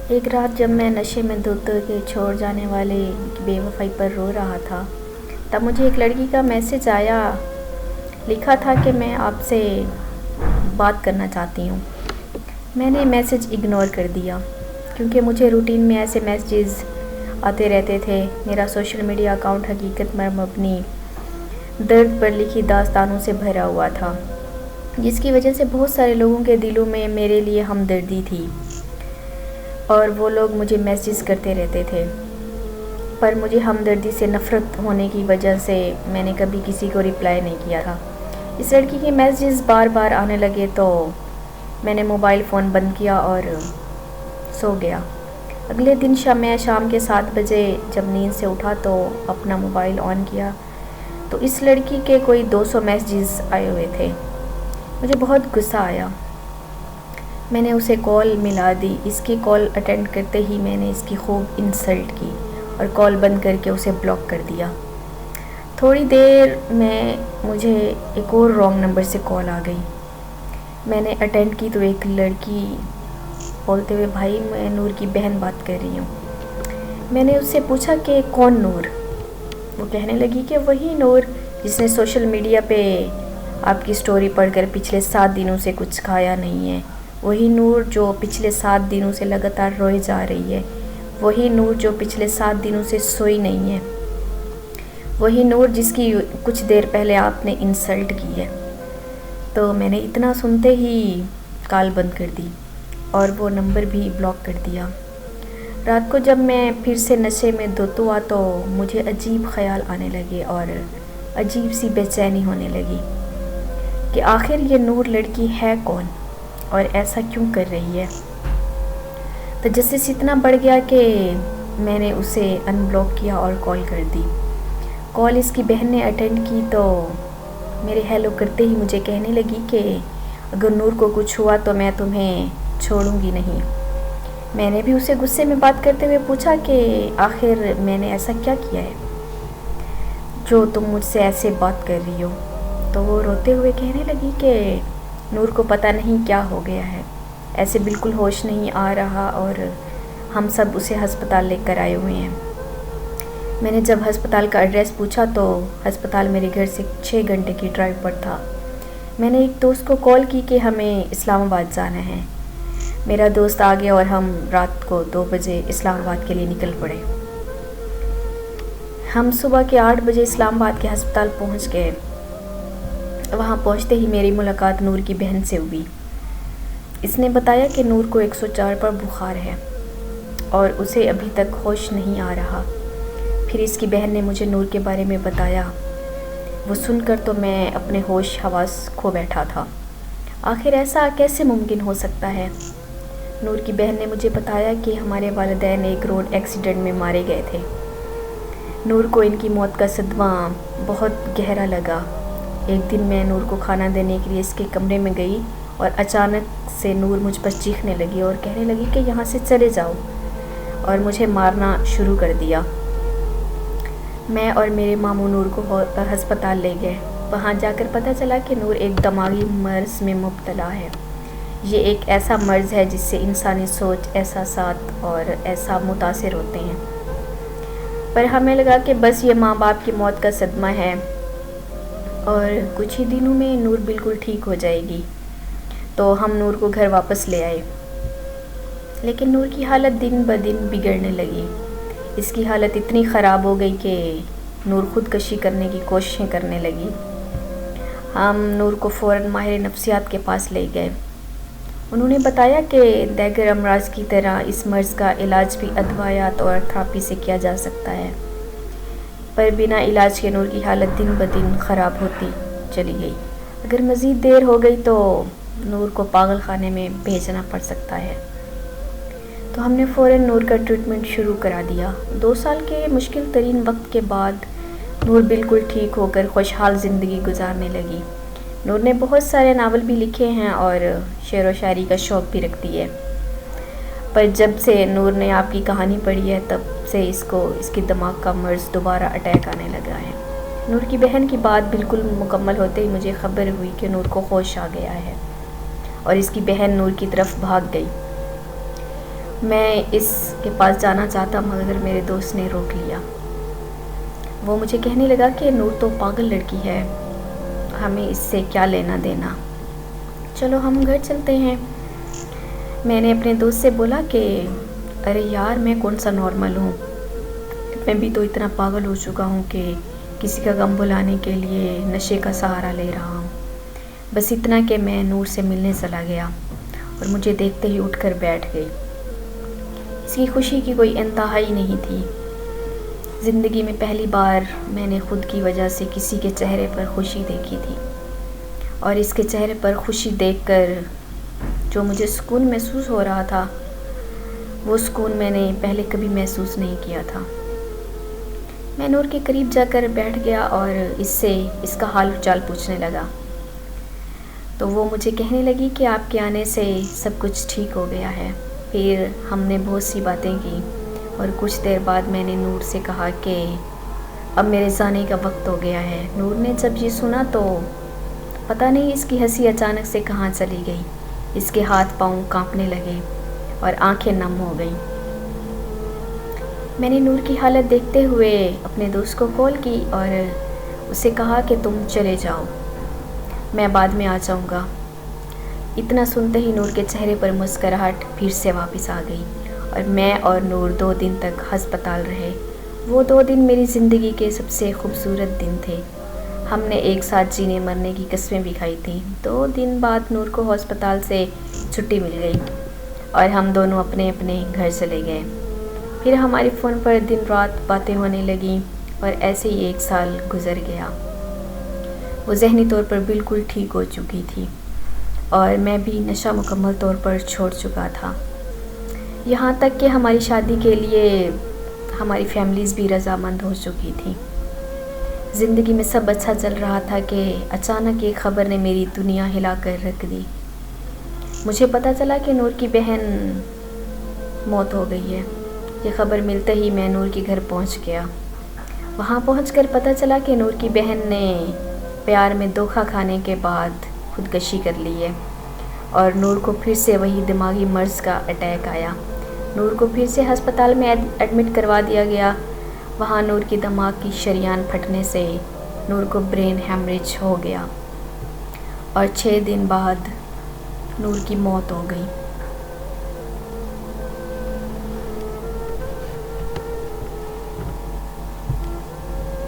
ایک رات جب میں نشے میں دھت کے چھوڑ جانے والے بے وفائی پر رو رہا تھا، تب مجھے ایک لڑکی کا میسج آیا۔ لکھا تھا کہ میں آپ سے بات کرنا چاہتی ہوں۔ میں نے میسج اگنور کر دیا کیونکہ مجھے روٹین میں ایسے میسیجز آتے رہتے تھے۔ میرا سوشل میڈیا اکاؤنٹ حقیقت پر مبنی درد پر لکھی داستانوں سے بھرا ہوا تھا، جس کی وجہ سے بہت سارے لوگوں کے دلوں میں میرے لیے ہمدردی تھی اور وہ لوگ مجھے میسیج کرتے رہتے تھے، پر مجھے ہمدردی سے نفرت ہونے کی وجہ سے میں نے کبھی کسی کو رپلائی نہیں کیا تھا۔ اس لڑکی کے میسیجز بار بار آنے لگے تو میں نے موبائل فون بند کیا اور سو گیا۔ اگلے دن میں شام کے 7 بجے جب نیند سے اٹھا تو اپنا موبائل آن کیا تو اس لڑکی کے کوئی 200 میسیجز آئے ہوئے تھے۔ مجھے بہت غصہ آیا۔ میں نے اسے کال ملا دی۔ اس کی کال اٹینڈ کرتے ہی میں نے اس کی خوب انسلٹ کی اور کال بند کر کے اسے بلاک کر دیا۔ تھوڑی دیر میں مجھے ایک اور رانگ نمبر سے کال آ گئی۔ میں نے اٹینڈ کی تو ایک لڑکی بولتے ہوئے، بھائی میں نور کی بہن بات کر رہی ہوں۔ میں نے اس سے پوچھا کہ کون نور؟ وہ کہنے لگی کہ وہی نور جس نے سوشل میڈیا پہ آپ کی سٹوری پڑھ کر پچھلے 7 دنوں سے کچھ کھایا نہیں ہے، وہی نور جو پچھلے 7 دنوں سے لگاتار روئے جا رہی ہے، وہی نور جو پچھلے 7 دنوں سے سوئی نہیں ہے، وہی نور جس کی کچھ دیر پہلے آپ نے انسلٹ کی ہے۔ تو میں نے اتنا سنتے ہی کال بند کر دی اور وہ نمبر بھی بلاک کر دیا۔ رات کو جب میں پھر سے نشے میں دھت ہوا تو مجھے عجیب خیال آنے لگے اور عجیب سی بے چینی ہونے لگی کہ آخر یہ نور لڑکی ہے کون اور ایسا کیوں کر رہی ہے۔ تجسس اتنا بڑھ گیا کہ میں نے اسے ان بلاک کیا اور کال کر دی۔ کال اس کی بہن نے اٹینڈ کی تو میرے ہیلو کرتے ہی مجھے کہنے لگی کہ اگر نور کو کچھ ہوا تو میں تمہیں چھوڑوں گی نہیں۔ میں نے بھی اسے غصے میں بات کرتے ہوئے پوچھا کہ آخر میں نے ایسا کیا کیا ہے جو تم مجھ سے ایسے بات کر رہی ہو؟ تو وہ روتے ہوئے کہنے لگی کہ نور کو پتہ نہیں کیا ہو گیا ہے، ایسے بالکل ہوش نہیں آ رہا اور ہم سب اسے ہسپتال لے کر آئے ہوئے ہیں۔ میں نے جب ہسپتال کا ایڈریس پوچھا تو ہسپتال میرے گھر سے 6 گھنٹے کی ڈرائیو پر تھا۔ میں نے ایک دوست کو کال کی کہ ہمیں اسلام آباد جانا ہے۔ میرا دوست آ گیا اور ہم رات کو 2 بجے اسلام آباد کے لیے نکل پڑے۔ ہم صبح کے 8 بجے اسلام آباد کے ہسپتال پہنچ گئے۔ وہاں پہنچتے ہی میری ملاقات نور کی بہن سے ہوئی۔ اس نے بتایا کہ نور کو 104 پر بخار ہے اور اسے ابھی تک ہوش نہیں آ رہا۔ پھر اس کی بہن نے مجھے نور کے بارے میں بتایا۔ وہ سن کر تو میں اپنے ہوش حواس کھو بیٹھا تھا۔ آخر ایسا کیسے ممکن ہو سکتا ہے؟ نور کی بہن نے مجھے بتایا کہ ہمارے والدین ایک روڈ ایکسیڈنٹ میں مارے گئے تھے۔ نور کو ان کی موت کا صدمہ بہت گہرا لگا۔ ایک دن میں نور کو کھانا دینے کے لیے اس کے کمرے میں گئی اور اچانک سے نور مجھ پر چیخنے لگی اور کہنے لگی کہ یہاں سے چلے جاؤ، اور مجھے مارنا شروع کر دیا۔ میں اور میرے ماموں نور کو ہسپتال لے گئے۔ وہاں جا کر پتہ چلا کہ نور ایک دماغی مرض میں مبتلا ہے۔ یہ ایک ایسا مرض ہے جس سے انسانی سوچ، احساسات اور اعصاب متاثر ہوتے ہیں۔ پر ہمیں لگا کہ بس یہ ماں باپ کی موت کا صدمہ ہے اور کچھ ہی دنوں میں نور بالکل ٹھیک ہو جائے گی، تو ہم نور کو گھر واپس لے آئے۔ لیکن نور کی حالت دن بدن بگڑنے لگی۔ اس کی حالت اتنی خراب ہو گئی کہ نور خودکشی کرنے کی کوششیں کرنے لگی۔ ہم نور کو فوراً ماہر نفسیات کے پاس لے گئے۔ انہوں نے بتایا کہ دیگر امراض کی طرح اس مرض کا علاج بھی ادویات اور تھراپی سے کیا جا سکتا ہے، پر بنا علاج کے نور کی حالت دن بدن خراب ہوتی چلی گئی۔ اگر مزید دیر ہو گئی تو نور کو پاگل خانے میں بھیجنا پڑ سکتا ہے۔ تو ہم نے فوراً نور کا ٹریٹمنٹ شروع کرا دیا۔ 2 سال کے مشکل ترین وقت کے بعد نور بالکل ٹھیک ہو کر خوشحال زندگی گزارنے لگی۔ نور نے بہت سارے ناول بھی لکھے ہیں اور شعر و شاعری کا شوق بھی رکھتی ہے، پر جب سے نور نے آپ کی کہانی پڑھی ہے تب سے اس کی دماغ کا مرض دوبارہ اٹیک آنے لگا ہے۔ نور کی بہن کی بات بالکل مکمل ہوتے ہی مجھے خبر ہوئی کہ نور کو ہوش آ گیا ہے اور اس کی بہن نور کی طرف بھاگ گئی۔ میں اس کے پاس جانا چاہتا مگر میرے دوست نے روک لیا۔ وہ مجھے کہنے لگا کہ نور تو پاگل لڑکی ہے، ہمیں اس سے کیا لینا دینا، چلو ہم گھر چلتے ہیں۔ میں نے اپنے دوست سے بولا کہ ارے یار میں کون سا نارمل ہوں، میں بھی تو اتنا پاگل ہو چکا ہوں کہ کسی کا غم بھلانے کے لیے نشے کا سہارا لے رہا ہوں۔ بس اتنا کہ میں نور سے ملنے چلا گیا اور مجھے دیکھتے ہی اٹھ کر بیٹھ گئی۔ اس کی خوشی کی کوئی انتہا ہی نہیں تھی۔ زندگی میں پہلی بار میں نے خود کی وجہ سے کسی کے چہرے پر خوشی دیکھی تھی، اور اس کے چہرے پر خوشی دیکھ کر جو مجھے سکون محسوس ہو رہا تھا، وہ سکون میں نے پہلے کبھی محسوس نہیں کیا تھا۔ میں نور کے قریب جا کر بیٹھ گیا اور اس سے اس کا حال چال پوچھنے لگا، تو وہ مجھے کہنے لگی کہ آپ کے آنے سے سب کچھ ٹھیک ہو گیا ہے۔ پھر ہم نے بہت سی باتیں کی اور کچھ دیر بعد میں نے نور سے کہا کہ اب میرے جانے کا وقت ہو گیا ہے۔ نور نے جب یہ سنا تو پتہ نہیں اس کی ہنسی اچانک سے کہاں چلی گئی، اس کے ہاتھ پاؤں کانپنے لگے اور آنکھیں نم ہو گئیں۔ میں نے نور کی حالت دیکھتے ہوئے اپنے دوست کو کال کی اور اسے کہا کہ تم چلے جاؤ، میں بعد میں آ جاؤں گا۔ اتنا سنتے ہی نور کے چہرے پر مسکراہٹ پھر سے واپس آ گئی اور میں اور نور 2 دن تک ہسپتال رہے۔ وہ 2 دن میری زندگی کے سب سے خوبصورت دن تھے۔ ہم نے ایک ساتھ جینے مرنے کی قسمیں بھی کھائی تھیں۔ 2 دن بعد نور کو ہسپتال سے چھٹی مل گئی اور ہم دونوں اپنے اپنے گھر چلے گئے۔ پھر ہماری فون پر دن رات باتیں ہونے لگیں اور ایسے ہی 1 سال گزر گیا۔ وہ ذہنی طور پر بالکل ٹھیک ہو چکی تھی اور میں بھی نشہ مکمل طور پر چھوڑ چکا تھا، یہاں تک کہ ہماری شادی کے لیے ہماری فیملیز بھی رضامند ہو چکی تھیں۔ زندگی میں سب اچھا چل رہا تھا کہ اچانک ایک خبر نے میری دنیا ہلا کر رکھ دی۔ مجھے پتہ چلا کہ نور کی بہن موت ہو گئی ہے۔ یہ خبر ملتے ہی میں نور کے گھر پہنچ گیا۔ وہاں پہنچ کر پتہ چلا کہ نور کی بہن نے پیار میں دھوکہ کھانے کے بعد خودکشی کر لی ہے اور نور کو پھر سے وہی دماغی مرض کا اٹیک آیا۔ نور کو پھر سے ہسپتال میں ایڈمٹ کروا دیا گیا۔ وہاں نور کی دماغ کی شریان پھٹنے سے نور کو برین ہیمریج ہو گیا اور 6 دن بعد نور کی موت ہو گئی۔